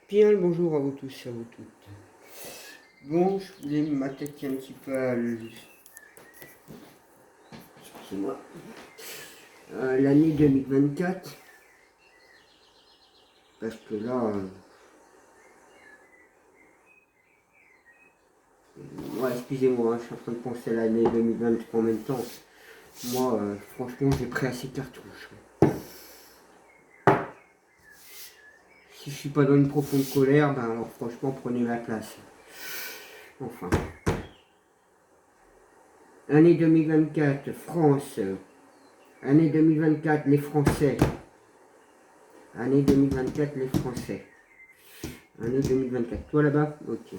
Bien le bonjour à vous tous et à vous toutes. Bon, je voulais m'attaquer un petit peu à excusez-moi, l'année 2024. Parce que là, ouais, excusez-moi, hein, je suis en train de penser à l'année 2023 en même temps. Moi, franchement, j'ai pris assez de cartouches. Si je suis pas dans une profonde colère, ben alors franchement, prenez ma place. Enfin. Année 2024, France. Année 2024, les Français. Année 2024, les Français. Année 2024. Toi là-bas? Ok.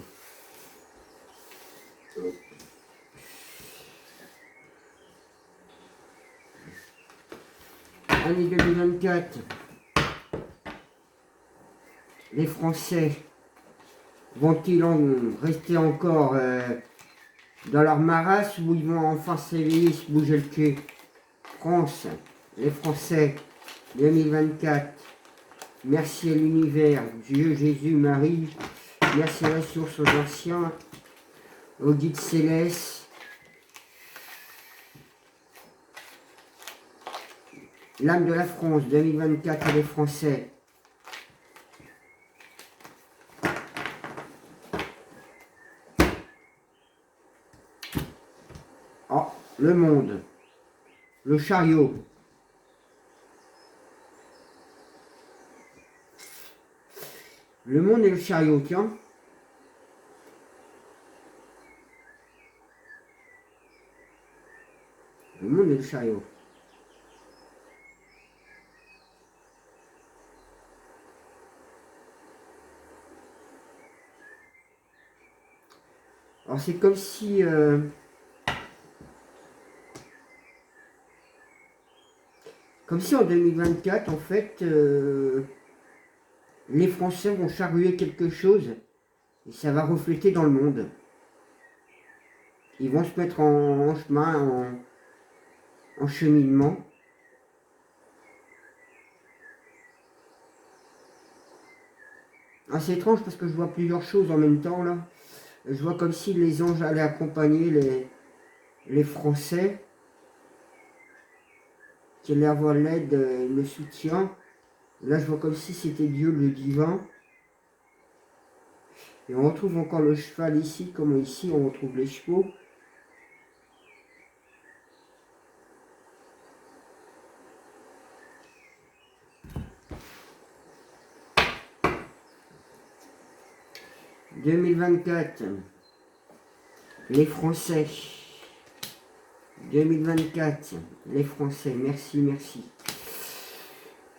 Année 2024. Les Français vont-ils rester encore dans leur marasse ou ils vont enfin s'éveiller, se bouger le cul? France, les Français, 2024. Merci à l'univers, Dieu, Jésus, Marie. Merci à la source, aux anciens, aux guides célestes. L'âme de la France, 2024 et les Français. Oh, le monde. Le chariot. Le monde et le chariot, tiens. Le monde et le chariot. Alors c'est comme si... comme si en 2024, en fait, les Français vont charruer quelque chose et ça va refléter dans le monde. Ils vont se mettre en chemin, en cheminement. Ah, c'est étrange parce que je vois plusieurs choses en même temps là. Je vois comme si les anges allaient accompagner les Français, qui allaient avoir l'aide, le soutien. Là, je vois comme si c'était Dieu, le divin. Et on retrouve encore le cheval ici, comme ici on retrouve les chevaux. « 2024, les Français. 2024, les Français. Merci, merci.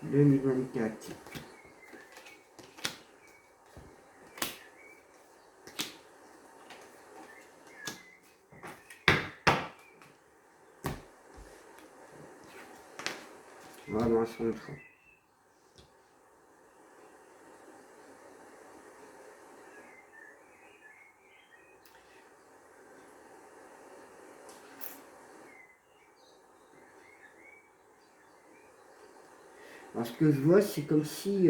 2024. On va dans un centre. Alors ce que je vois, c'est comme si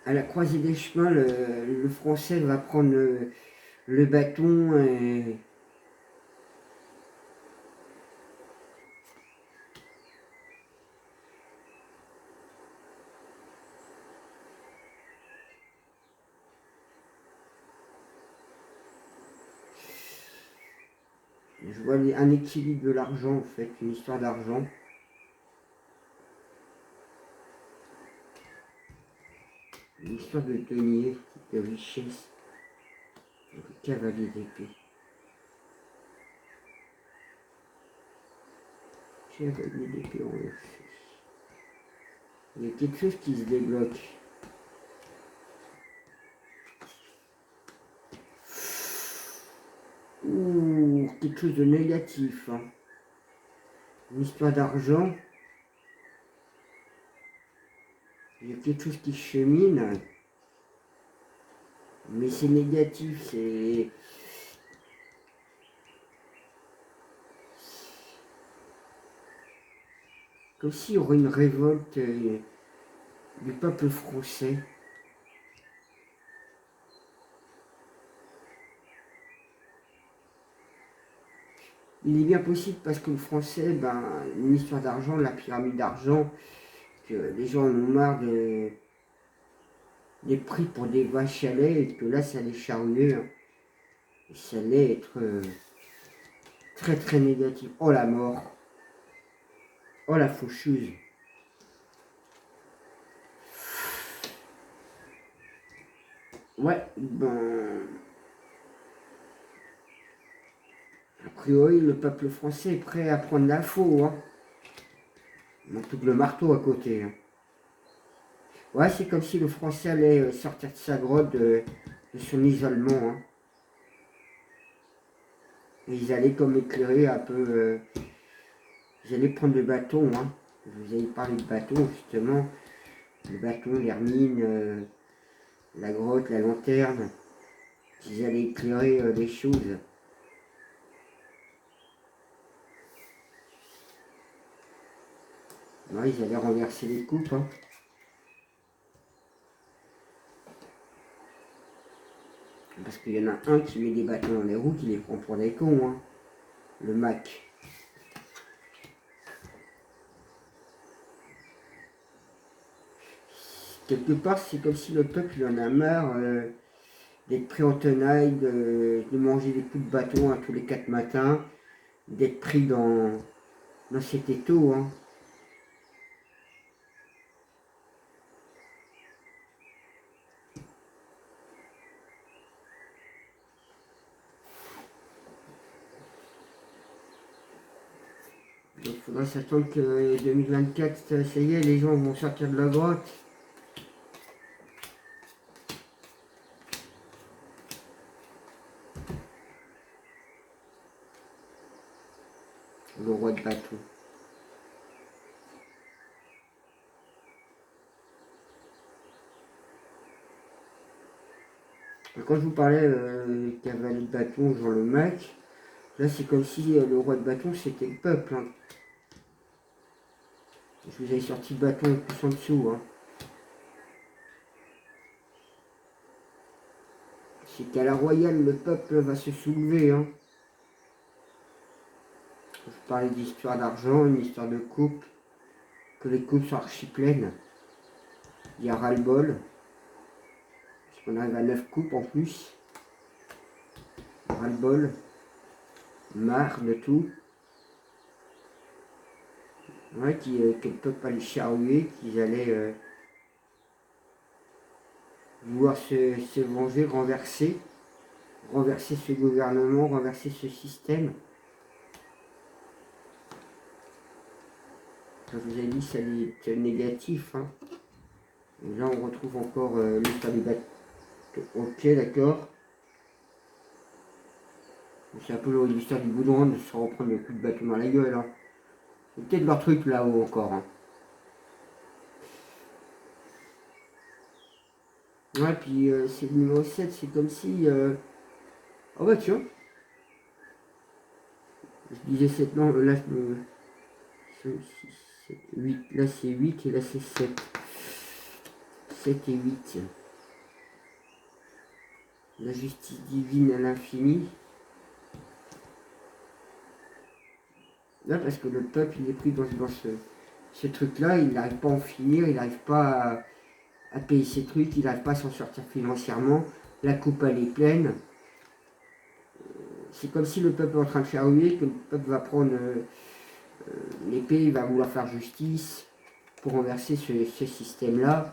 à la croisée des chemins, le Français va prendre le bâton et je vois un équilibre de l'argent en fait, une histoire d'argent. Une histoire de denier, de richesse, le cavalier d'épée. Cavalier d'épée en effet. Il y a quelque chose qui se débloque. Ouh, quelque chose de négatif. Hein. Une histoire d'argent. Il y a quelque chose qui chemine. Mais c'est négatif, c'est... comme s'il y aurait une révolte du peuple français. il est bien possible parce que le français, ben, une histoire d'argent, la pyramide d'argent, que les gens en ont marre des prix pour des vaches à lait et que là, ça allait charrier, hein. Ça allait être très très négatif. Oh la mort, oh la faucheuse. Ouais, ben, a priori, le peuple français est prêt à prendre la faux, hein. On a tout le marteau à côté, hein. Ouais, c'est comme si le français allait sortir de sa grotte, de son isolement, hein. Et ils allaient comme éclairer un peu. Ils allaient prendre le bâton, hein. Vous avez parlé de bâton, justement. Le bâton, l'hermine, la grotte, la lanterne. Ils allaient éclairer les choses. Ouais, ils allaient renverser les coupes, hein. Parce qu'il y en a un qui met des bâtons dans les roues qui les prend pour des cons, hein. Le Mac. Quelque part, c'est comme si le peuple il en a marre d'être pris en tenaille, de manger des coups de bâton à tous les 4 matins, d'être pris dans cet étau, hein. Donc il faudrait s'attendre que 2024, ça y est, les gens vont sortir de la grotte. Le roi de bâton. Quand je vous parlais cavalier de bâton, genre le Mac, là c'est comme si le roi de bâton c'était le peuple, hein. Je vous avais sorti le bâton plus en dessous, hein. C'est qu'à la royale, le peuple va se soulever, hein. Je parlais d'histoire d'argent, une histoire de coupe, que les coupes sont archi pleines. Il y a ras-le-bol, parce qu'on arrive à 9 coupes en plus. Ras-le-bol, marre de tout. Ouais, qu'elles ne peuvent pas les charruer, qu'ils allaient vouloir se venger, renverser ce gouvernement, renverser ce système. Comme je vous ai dit, ça allait être négatif, hein. Et là, on retrouve encore l'histoire des bateaux. Ok, d'accord. C'est un peu l'histoire du boudron de se reprendre le coup de bâton dans la gueule, hein. C'est peut-être leur truc là-haut encore, hein. Ouais, puis c'est le numéro 7, c'est comme si... Oh bah tiens, je disais 7, non, là, 5, 6, 7, 8, là c'est 8 et là c'est 7. 7 et 8. La justice divine à l'infini. Là, parce que le peuple, il est pris dans ce truc-là, il n'arrive pas à en finir, il n'arrive pas à payer ses trucs, il n'arrive pas à s'en sortir financièrement. La coupe, elle est pleine. C'est comme si le peuple est en train de faire ruer, que le peuple va prendre l'épée, il va vouloir faire justice pour renverser ce système-là.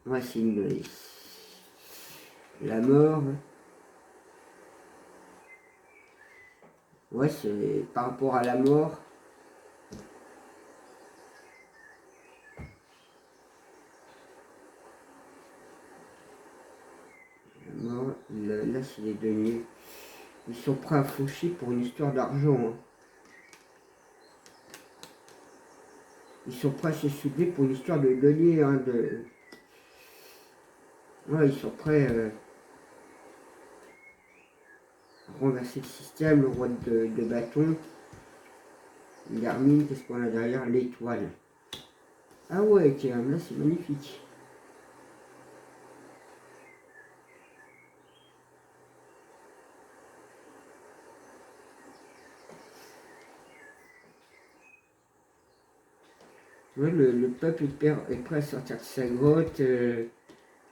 Ouais, c'est la mort. Ouais, c'est par rapport à la mort. La mort, là, c'est les deniers. Ils sont prêts à faucher pour une histoire d'argent, hein. Ils sont prêts à se soulever pour une histoire de deniers, hein, Ouais, ils sont prêts à renverser le système, le roi de bâton. L'hermine, qu'est-ce qu'on a derrière? L'étoile. Ah ouais, tiens, là c'est magnifique. Ouais, le peuple est prêt à sortir de sa grotte,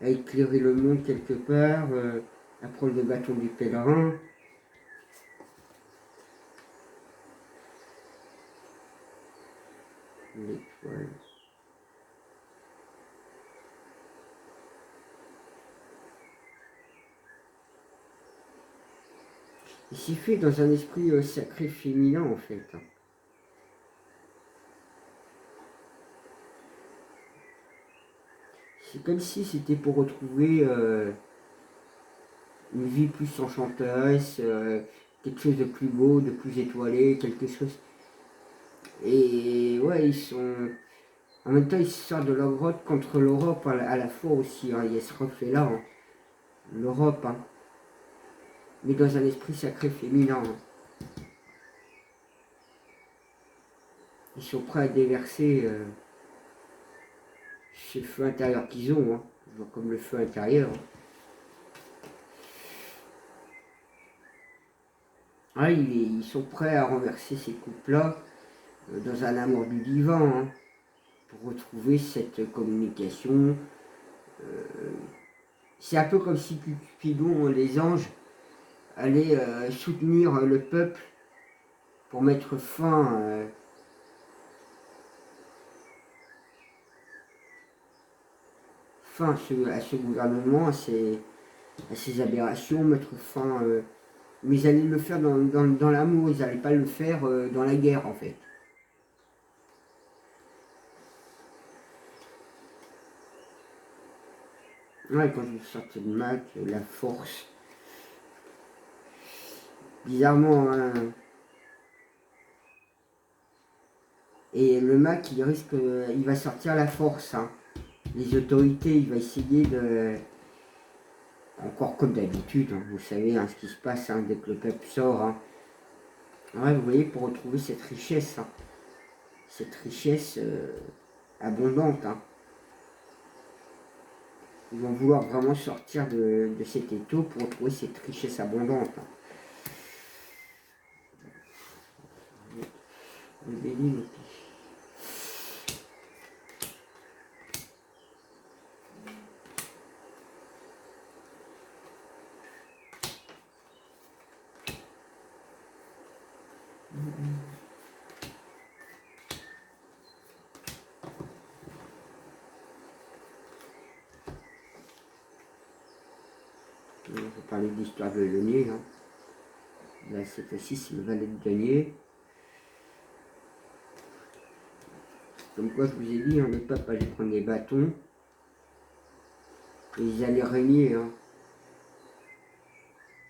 à éclairer le monde quelque part, à prendre le bâton du pèlerin. L'étoile. Il s'y fait dans un esprit sacré féminin en fait. C'est comme si c'était pour retrouver une vie plus enchanteresse, quelque chose de plus beau, de plus étoilé, quelque chose. Et ouais, ils sont. En même temps, ils sortent de leur grotte contre l'Europe à la fois aussi. Hein. Il y a ce reflet-là, hein. L'Europe, hein. Mais dans un esprit sacré féminin. Hein. Ils sont prêts à déverser ce feu intérieur qu'ils ont, hein. Comme le feu intérieur. Hein. Ah, ils sont prêts à renverser ces couples-là dans un amour du divin, hein, pour retrouver cette communication. C'est un peu comme si Cupidon, les anges, allaient soutenir le peuple pour mettre fin à ce gouvernement, à ces aberrations, mettre fin. Mais ils allaient le faire dans l'amour, ils n'allaient pas le faire dans la guerre en fait. Ouais, quand je sortais de Mac, la force. Bizarrement, hein. Et le Mac, il va sortir la force. Hein. Les autorités, il va essayer de. Encore comme d'habitude, hein, vous savez hein, ce qui se passe hein, dès que le peuple sort. Hein. Ouais, vous voyez, pour retrouver hein, cette richesse abondante. Hein. Ils vont vouloir vraiment sortir de cet étau pour retrouver cette richesse abondante. Hein. Le béni, on va parler de l'histoire de denier. Hein. Là, cette fois-ci, c'est le valet de denier. Comme quoi, je vous ai dit, hein, le peuple allait prendre des bâtons. Et ils allaient régner. Hein.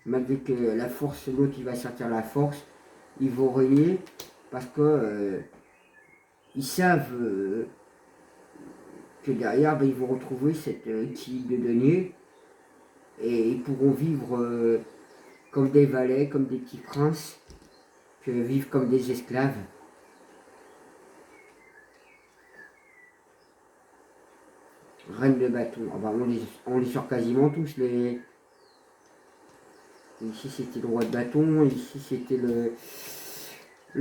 Malgré que la force, l'autre, il va sortir la force, ils vont régner parce que ils savent que derrière, ben, ils vont retrouver cet équilibre de denier et ils pourront vivre comme des valets, comme des petits princes, que vivre comme des esclaves. Reine de bâton. Enfin, on les sort quasiment tous. Ici c'était le roi de bâton, ici c'était le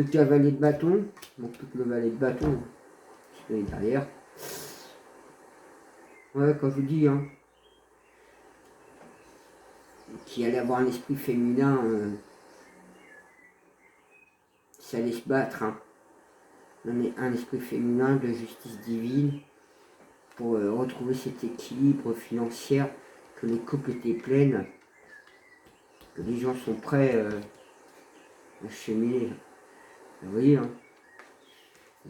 cavalier de bâton. Donc tout le valet de bâton, qui est derrière. Ouais, quand je vous dis, hein, qu'il allait avoir un esprit féminin, ça allait se battre. Hein. Un esprit féminin de justice divine pour retrouver cet équilibre financier, que les coupes étaient pleines, que les gens sont prêts à cheminer. Vous voyez, hein,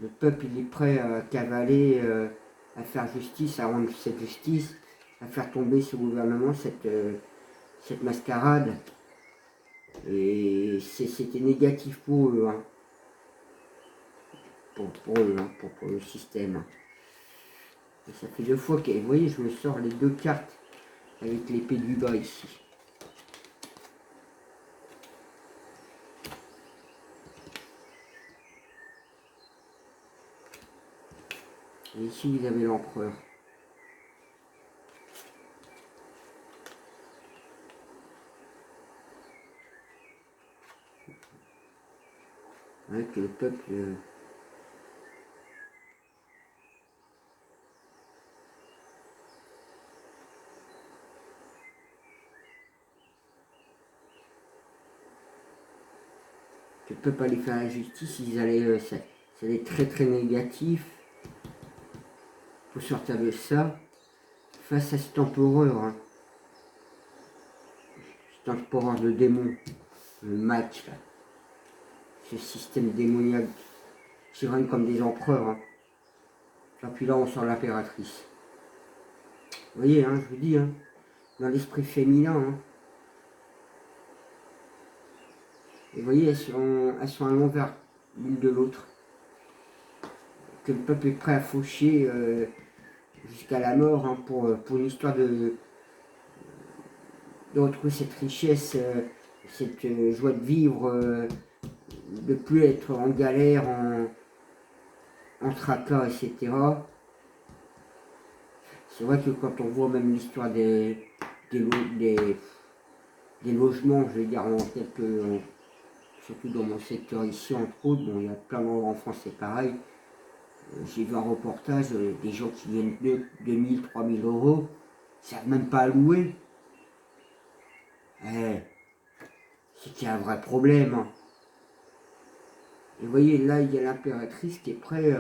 le peuple il est prêt à cavaler, à faire justice, à rendre cette justice, à faire tomber ce gouvernement, cette mascarade. Et c'était négatif pour eux, hein. Pour eux, hein, pour le système. Et ça fait 2 fois que, vous voyez, je me sors les 2 cartes avec l'épée du bas ici. Et ici, vous avez l'empereur. Avec le peuple peuple allait faire la justice, ils allaient, ça allait être très très négatif. Faut sortir de ça face à cet empereur, hein. Cet empereur de démons, le match là, ce système démoniaque qui règne comme des empereurs, hein. Et puis là on sort l'impératrice. Vous voyez, hein, je vous dis, hein, dans l'esprit féminin, hein. Et vous voyez, elles sont à l'envers l'une de l'autre. Que le peuple est prêt à faucher jusqu'à la mort, hein, pour une histoire de retrouver cette richesse, cette joie de vivre, de plus être en galère, en tracas, etc. C'est vrai que quand on voit même l'histoire des logements, je vais dire en quelques, surtout dans mon secteur ici entre autres, bon, il y a plein d'endroits en France c'est pareil. J'ai vu un reportage, des gens qui viennent de 2000, 3000 euros, ils ne savent même pas louer. C'est qu'il y a un vrai problème, hein. Et vous voyez, là, il y a l'impératrice qui est prête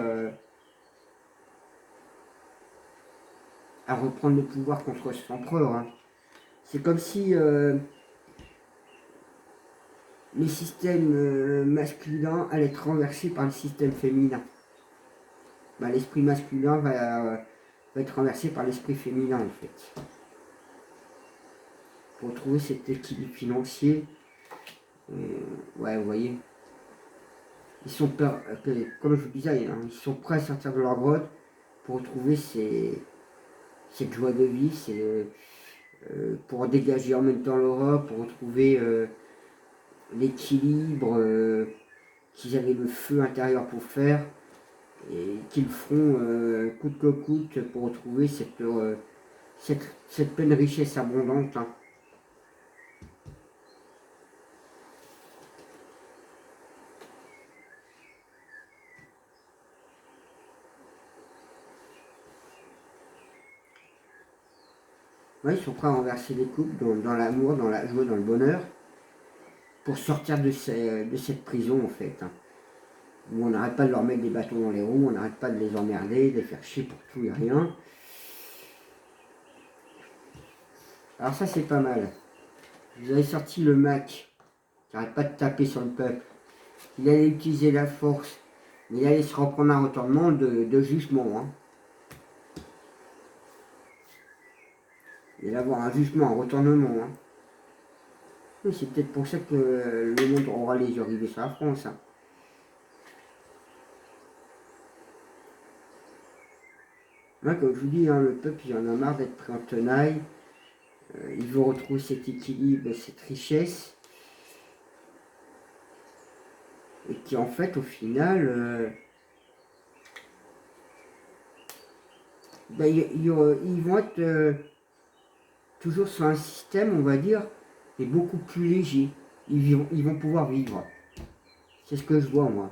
à reprendre le pouvoir contre son empereur, hein. C'est comme si le système masculin allait être renversé par le système féminin. Bah, l'esprit masculin va être renversé par l'esprit féminin, en fait. Pour trouver cet équilibre financier, ouais, vous voyez, ils sont comme je vous disais, hein, ils sont prêts à sortir de leur grotte pour retrouver cette joie de vie, pour dégager en même temps l'Europe, pour retrouver l'équilibre qu'ils avaient le feu intérieur pour faire, et qu'ils feront coûte que coûte pour retrouver cette pleine richesse abondante, hein. Ouais, ils sont prêts à renverser les coupes dans l'amour, dans la joie, dans le bonheur, pour sortir de cette prison en fait, hein, où on n'arrête pas de leur mettre des bâtons dans les roues, on n'arrête pas de les emmerder, de les faire chier pour tout et rien. Alors ça c'est pas mal. Vous avez sorti le Mac, qui n'arrête pas de taper sur le peuple. Il allait utiliser la force, mais il allait se reprendre un retournement de jugement, hein. Il allait avoir un jugement, un retournement, hein. C'est peut-être pour ça que le monde aura les yeux rivés sur la France, hein. Là, comme je vous dis, hein, le peuple il en a marre d'être pris en tenaille. Il veut retrouver cet équilibre, cette richesse. Et qui en fait au final ben, ils vont être toujours sur un système, on va dire, qui est beaucoup plus léger. Ils vont pouvoir vivre. C'est ce que je vois moi.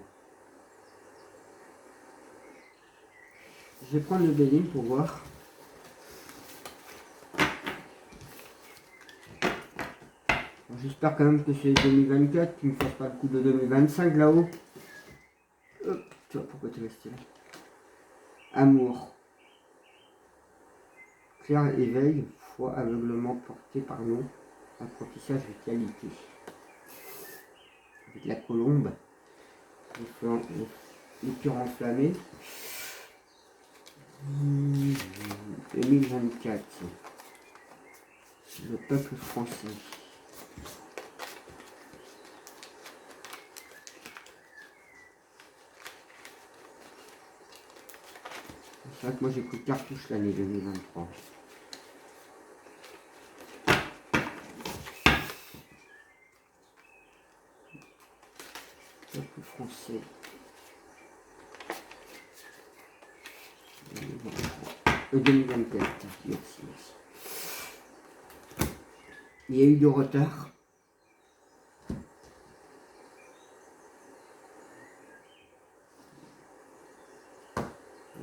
Je vais prendre le délai pour voir. J'espère quand même que c'est 2024, qu'il ne me fasse pas le coup de 2025 là-haut. Hop, tu vois pourquoi tu es resté là. Amour. Clair éveil, foi, aveuglement porté par nous, apprentissage de qualité. Avec la colombe, les cœurs enflammés. 2024. Le peuple français. C'est vrai que moi j'ai pris cartouche l'année 2023. Peuple français. 2024. Merci. Il y a eu du retard.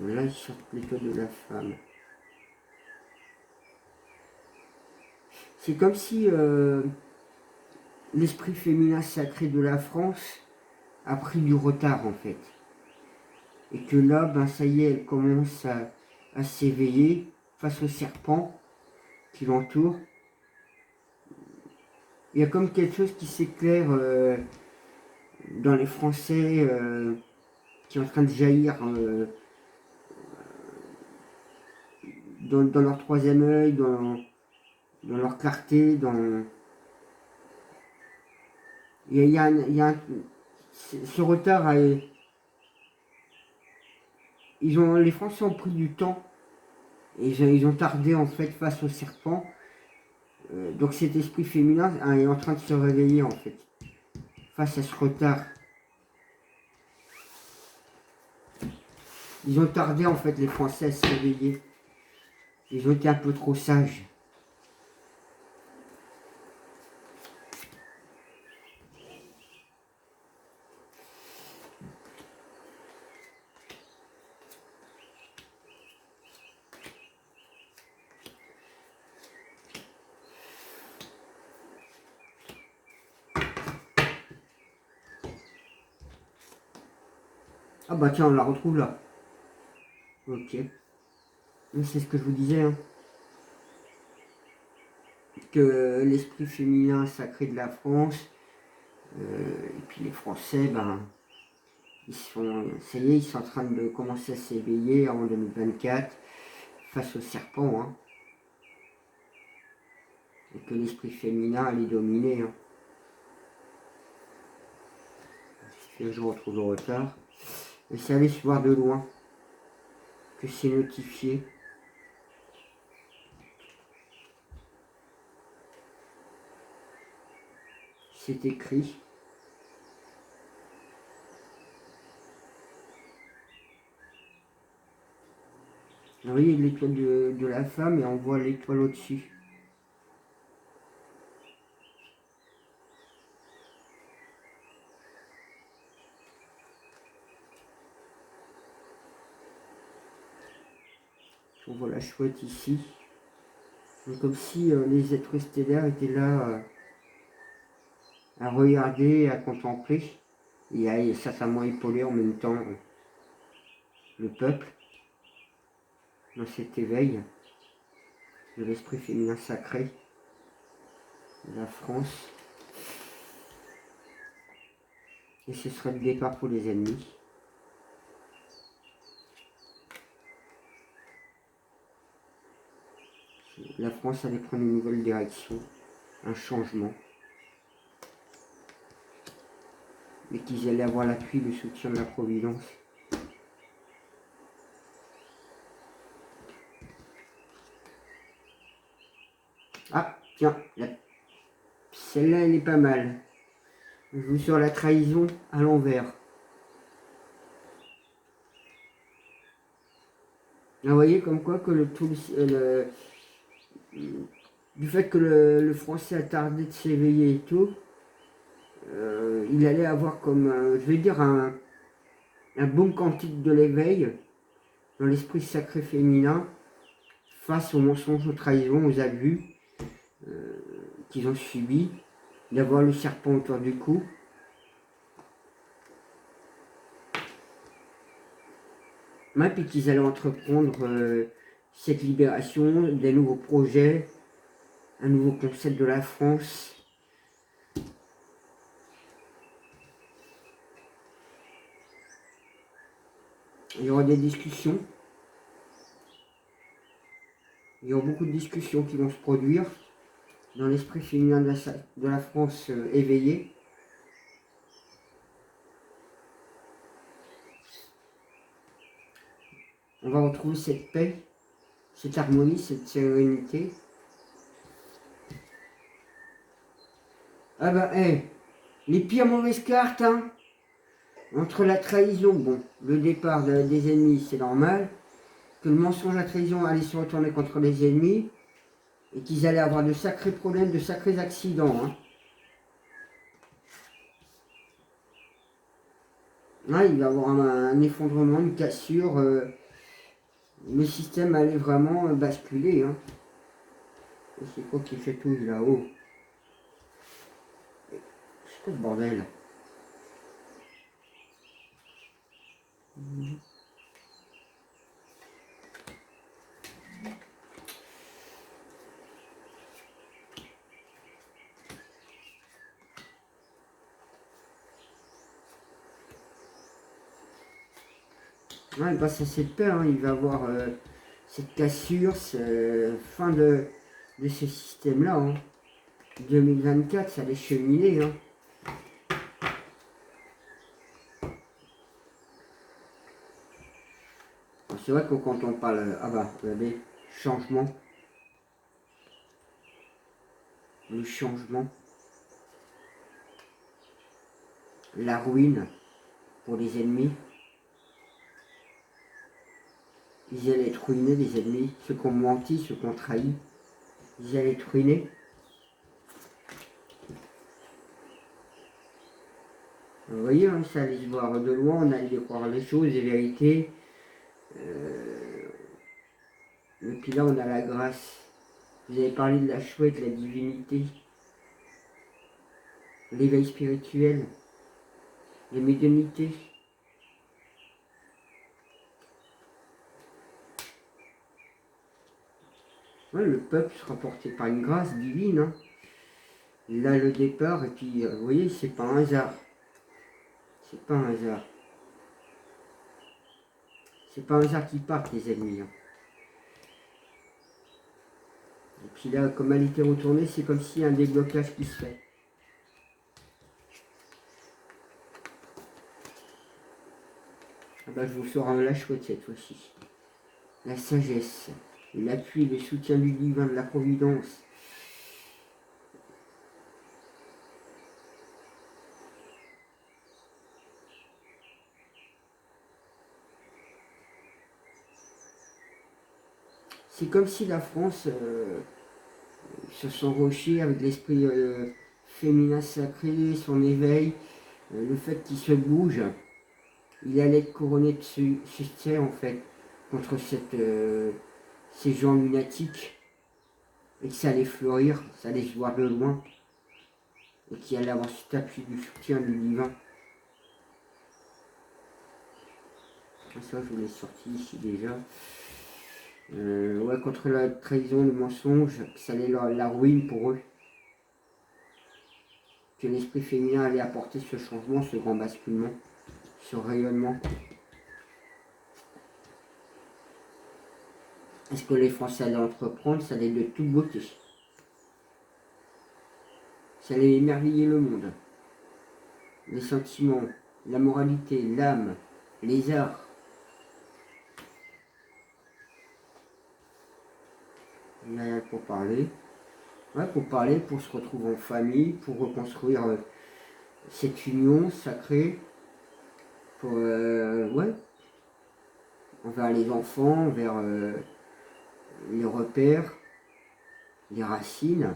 Là, ils sortent plutôt de la femme. C'est comme si l'esprit féminin sacré de la France a pris du retard en fait. Et que là, ben ça y est, elle commence à s'éveiller face au serpent qui l'entoure. Il y a comme quelque chose qui s'éclaire dans les Français qui est en train de jaillir dans leur troisième œil, dans leur clarté, il y a ce retard. Les Français ont pris du temps et ils ont tardé en fait face au serpent. Donc cet esprit féminin est en train de se réveiller en fait face à ce retard. Ils ont tardé en fait les Français à se réveiller. Ils ont été un peu trop sages. Ah bah tiens, on la retrouve là. Ok. C'est ce que je vous disais. Hein. Que l'esprit féminin sacré de la France, et puis les Français, ben, ça y est, ils sont en train de commencer à s'éveiller en 2024 face au serpent. Hein. Et que l'esprit féminin allait dominer. Hein. Je retrouve le retard. Et ça allait se voir de loin. Que c'est notifié. C'est écrit. Vous voyez l'étoile de la femme et on voit l'étoile au-dessus. On voit la chouette ici. Donc, comme si les êtres stellaires étaient là à regarder, à contempler. Et à certainement épauler en même temps le peuple dans cet éveil de l'esprit féminin sacré de la France. Et ce serait le départ pour les ennemis. La France allait prendre une nouvelle direction, un changement. Et qu'ils allaient avoir l'appui, le soutien de la Providence. Ah, tiens, celle-là, elle est pas mal. On joue sur la trahison à l'envers. Vous voyez comme quoi que du fait que le français a tardé de s'éveiller et tout, il allait avoir comme, je vais dire, un bon cantique de l'éveil dans l'esprit sacré féminin face aux mensonges, aux trahisons, aux abus qu'ils ont subis, d'avoir le serpent autour du cou. Et puis qu'ils allaient entreprendre cette libération, des nouveaux projets, un nouveau concept de la France. Il y aura des discussions. Il y aura beaucoup de discussions qui vont se produire dans l'esprit féminin de la France éveillée. On va retrouver cette paix, cette harmonie, cette sérénité. Ah bah, les pires mauvaises cartes, hein, entre la trahison, bon, le départ des ennemis, c'est normal, que le mensonge, la trahison allait se retourner contre les ennemis, et qu'ils allaient avoir de sacrés problèmes, de sacrés accidents. Hein. Là, il va y avoir un effondrement, une cassure. Le système allait vraiment basculer. Hein. Et c'est quoi qui fait tout là-haut? C'est quoi ce bordel? Ouais, grâce à cette paix, hein, il va avoir cette cassure, fin de ce système-là. Hein. 2024, ça allait cheminer. Hein. C'est vrai que quand on parle, ah bah, regardez, changement, le changement, la ruine pour les ennemis. Ils allaient être ruinés, les ennemis, ceux qui ont menti, ceux qui ont trahi, ils allaient être ruinés. Vous voyez, hein, ça allait se voir de loin, on allait voir les choses, les vérités. Et puis là, on a la grâce. Vous avez parlé de la chouette, la divinité, l'éveil spirituel, les médiumnités. Ouais, le peuple sera porté par une grâce divine. Hein. Là, le départ, et puis, vous voyez, c'est pas un hasard. C'est pas un hasard. C'est pas un hasard qu'ils partent, les ennemis. Hein. Et puis là, comme elle était retournée, c'est comme s'il y a un déblocage qui se fait. Ah bah, je vous sors un la chouette cette fois-ci. La sagesse, l'appui, le soutien du divin, de la providence. C'est comme si la France, sur son rocher, avec l'esprit féminin sacré, son éveil, le fait qu'il se bouge, il allait être couronné de succès en fait, contre ces gens lunatiques, et que ça allait fleurir, ça allait se voir de loin, et qu'il allait avoir cet appui du soutien du divin. Ça, je vous l'ai sorti ici déjà. Ouais, contre la trahison, le mensonge, ça allait la ruine pour eux. Que l'esprit féminin allait apporter ce changement, ce grand basculement, ce rayonnement. Est-ce que les Français allaient entreprendre? Ça allait de toute beauté. Ça allait émerveiller le monde. Les sentiments, la moralité, l'âme, les arts. Il y a pour parler. Ouais, pour parler, pour se retrouver en famille, pour reconstruire cette union sacrée. Pour, ouais, envers les enfants, envers les repères, les racines.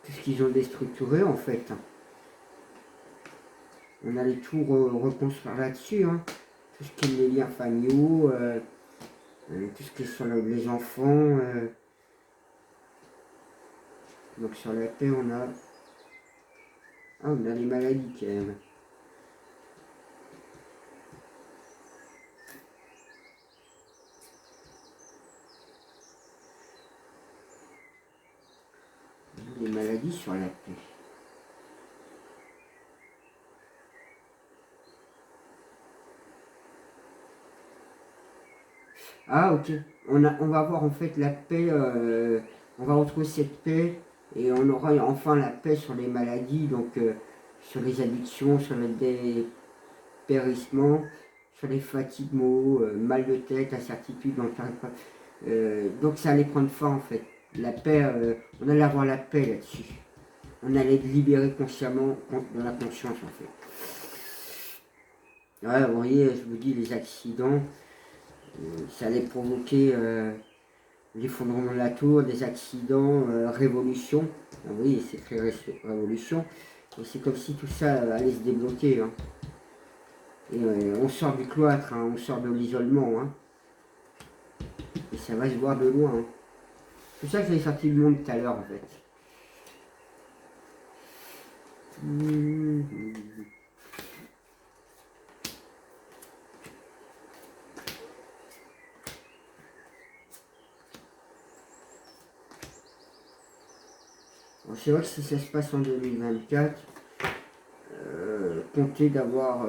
Tout ce qu'ils ont déstructuré en fait. On allait tout reconstruire là-dessus. Hein. Tout ce qui est les liens familiaux, tout ce qui est sur les enfants. Donc sur la paix, on a... Ah, on a les maladies quand même. Les maladies sur la paix. Ah ok, on va voir en fait la paix, on va retrouver cette paix et on aura enfin la paix sur les maladies, donc sur les addictions, sur le dépérissement, sur les fatigues, maux, mal de tête, incertitude, donc ça allait prendre fin en fait. La paix, on allait avoir la paix là-dessus. On allait être libéré consciemment dans la conscience en fait. Ouais, vous voyez, je vous dis, les accidents, ça allait provoquer l'effondrement de la tour, des accidents, révolution. Ah oui, c'est très révolution. Et c'est comme si tout ça allait se débloquer. Hein. Et on sort du cloître, hein, on sort de l'isolement. Hein. Et ça va se voir de loin. Hein. C'est pour ça que j'avais sorti le monde tout à l'heure en fait. Bon, c'est vrai que si ça se passe en 2024, comptez d'avoir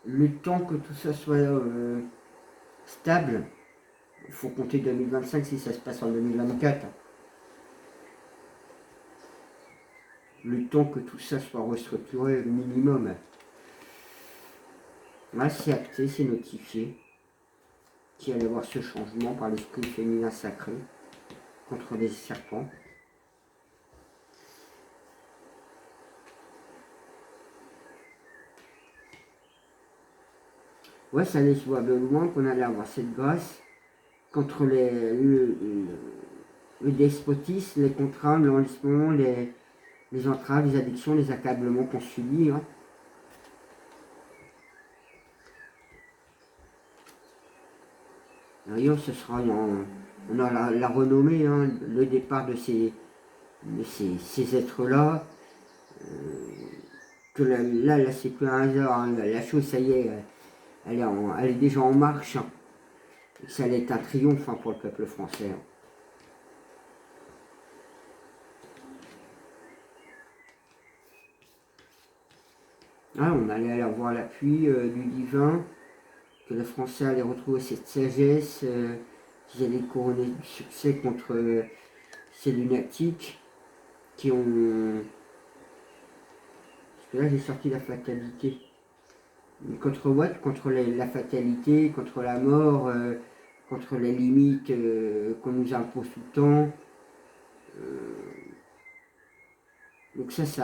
le temps que tout ça soit stable. Il faut compter 2025 si ça se passe en 2024. Le temps que tout ça soit restructuré minimum. Là, c'est acté, c'est notifié qu'il allait y avoir ce changement par l'esprit féminin sacré contre les serpents. Ouais, ça laisse voir de loin qu'on allait avoir cette grâce contre le despotisme, les contraintes, l'enlèvement, les entraves, les addictions, les accablements qu'on subit. Hein. D'ailleurs, ce sera on a la renommée, hein, le départ de ces êtres-là. Que là c'est plus un hasard, hein, la chose, ça y est, elle est déjà en marche. Hein. Ça allait être un triomphe hein, pour le peuple français. Hein. Ah, on allait avoir l'appui du divin, que les Français allaient retrouver cette sagesse, qu'ils allaient couronner du succès contre ces lunatiques qui ont... Parce que là j'ai sorti la fatalité. Contre what? Contre la fatalité, contre la mort, contre les limites qu'on nous impose tout le temps. Donc ça c'est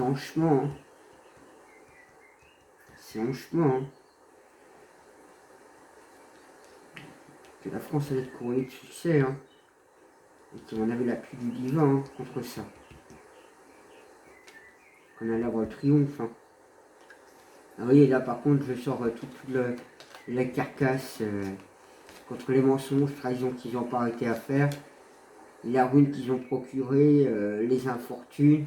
en chemin. Hein. C'est en chemin. Hein. Que la France allait être couronnée de succès. Hein. Et qu'on avait l'appui du divin hein, contre ça. Qu'on allait avoir le triomphe. Hein. Ah oui, là par contre je sors toute la carcasse contre les mensonges, trahisons qu'ils n'ont pas arrêté à faire, la ruine qu'ils ont procurée, les infortunes,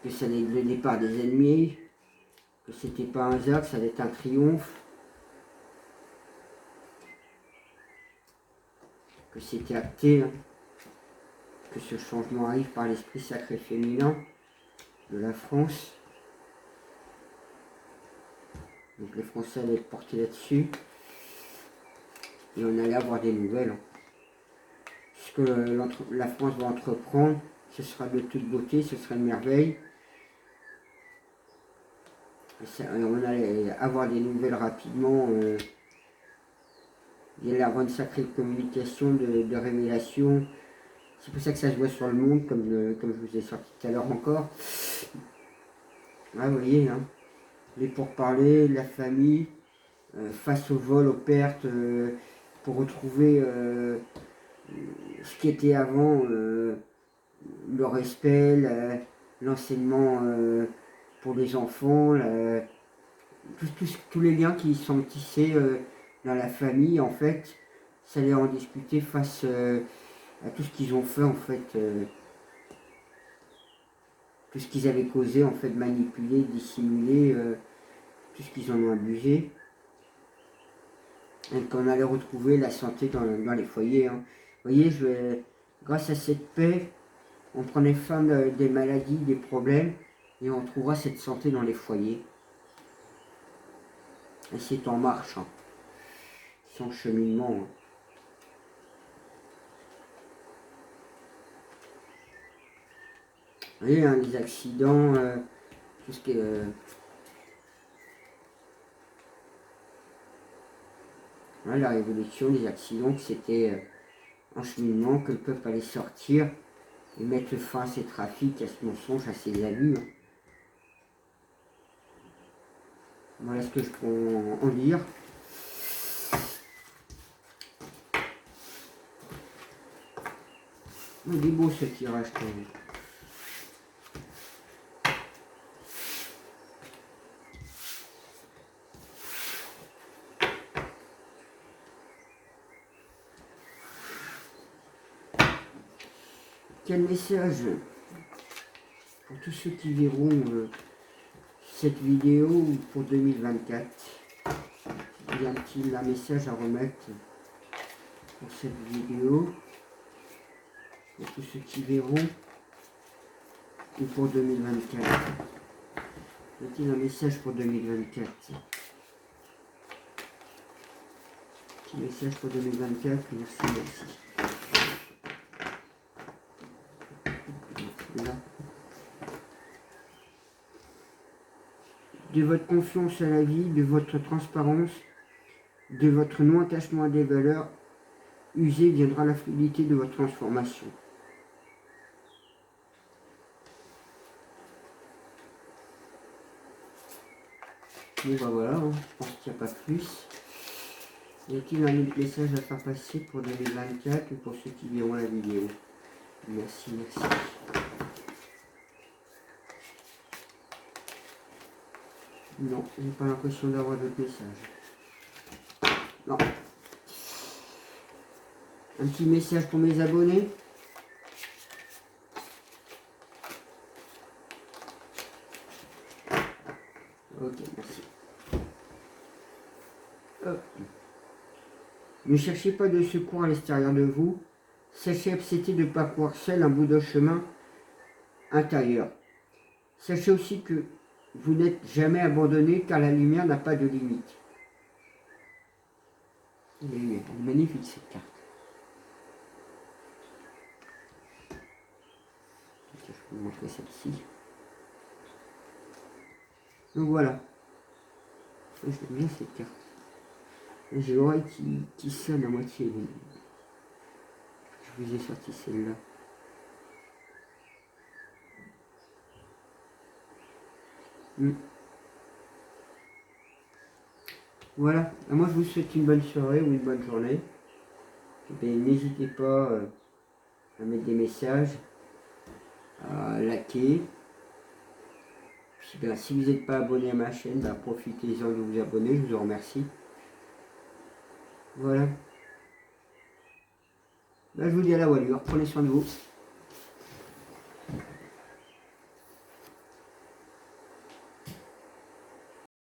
que ça allait être le départ des ennemis, que c'était pas un hasard, que ça allait être un triomphe, que c'était acté, hein, que ce changement arrive par l'esprit sacré féminin de la France. Donc les Français allaient être portés là-dessus. Et on allait avoir des nouvelles. Hein. Ce que la France va entreprendre, ce sera de toute beauté, ce sera une merveille. On allait avoir des nouvelles rapidement. Il allait avoir une sacrée communication de révélation. C'est pour ça que ça se voit sur le monde, comme je vous ai sorti tout à l'heure encore. Ah, vous voyez, hein, les pourparlers, la famille, face au vol, aux pertes, pour retrouver ce qui était avant, le respect, l'enseignement pour les enfants, tous les liens qui sont tissés dans la famille, en fait, ça allait en discuter face à tout ce qu'ils ont fait, en fait, tout ce qu'ils avaient causé, en fait, manipuler, dissimuler, tout ce qu'ils en ont abusé. Et qu'on allait retrouver la santé dans les foyers. Hein. Vous voyez, grâce à cette paix, on prenait fin des maladies, des problèmes, et on trouvera cette santé dans les foyers. Et c'est en marche, hein. C'est en cheminement. Hein. Vous voyez, hein, les accidents, tout ce qui est... Voilà, la révolution, les accidents, que c'était un cheminement, que le peuple allait sortir et mettre fin à ces trafics, à ce mensonge, à ces abus. Hein. Voilà ce que je peux en dire. Il est beau ce tirage quand même. Quel message pour tous ceux qui verront cette vidéo pour 2024. Il y a un message à remettre. pour cette vidéo, pour tous ceux qui verront, ou pour 2024. Y a-t-il un message pour 2024? Petit message pour 2024, merci, merci. Là. De votre confiance à la vie, de votre transparence, de votre non-attachement à des valeurs usées viendra la fluidité de votre transformation. Bon bah voilà, hein, je pense qu'il n'y a pas plus. Y a-t-il un autre message à faire passer pour 2024 ou pour ceux qui verront la vidéo? Merci, merci. Non, j'ai pas l'impression d'avoir d'autres messages. Non. Un petit message pour mes abonnés. Ok, merci. Hop. Ne cherchez pas de secours à l'extérieur de vous. Sachez accepter de parcourir seul un bout de chemin intérieur. Sachez aussi que vous n'êtes jamais abandonné car la lumière n'a pas de limite. Elle est magnifique cette carte. Je vais vous montrer celle-ci. Donc voilà. J'aime bien cette carte. J'ai l'oreille qui sonne à moitié. Je vous ai sorti celle-là. Voilà, moi je vous souhaite une bonne soirée ou une bonne journée. N'hésitez pas à mettre des messages, à liker. Puis, si vous n'êtes pas abonné à ma chaîne, profitez-en de vous abonner, je vous en remercie. Voilà. Je vous dis à la voilure, prenez soin de vous.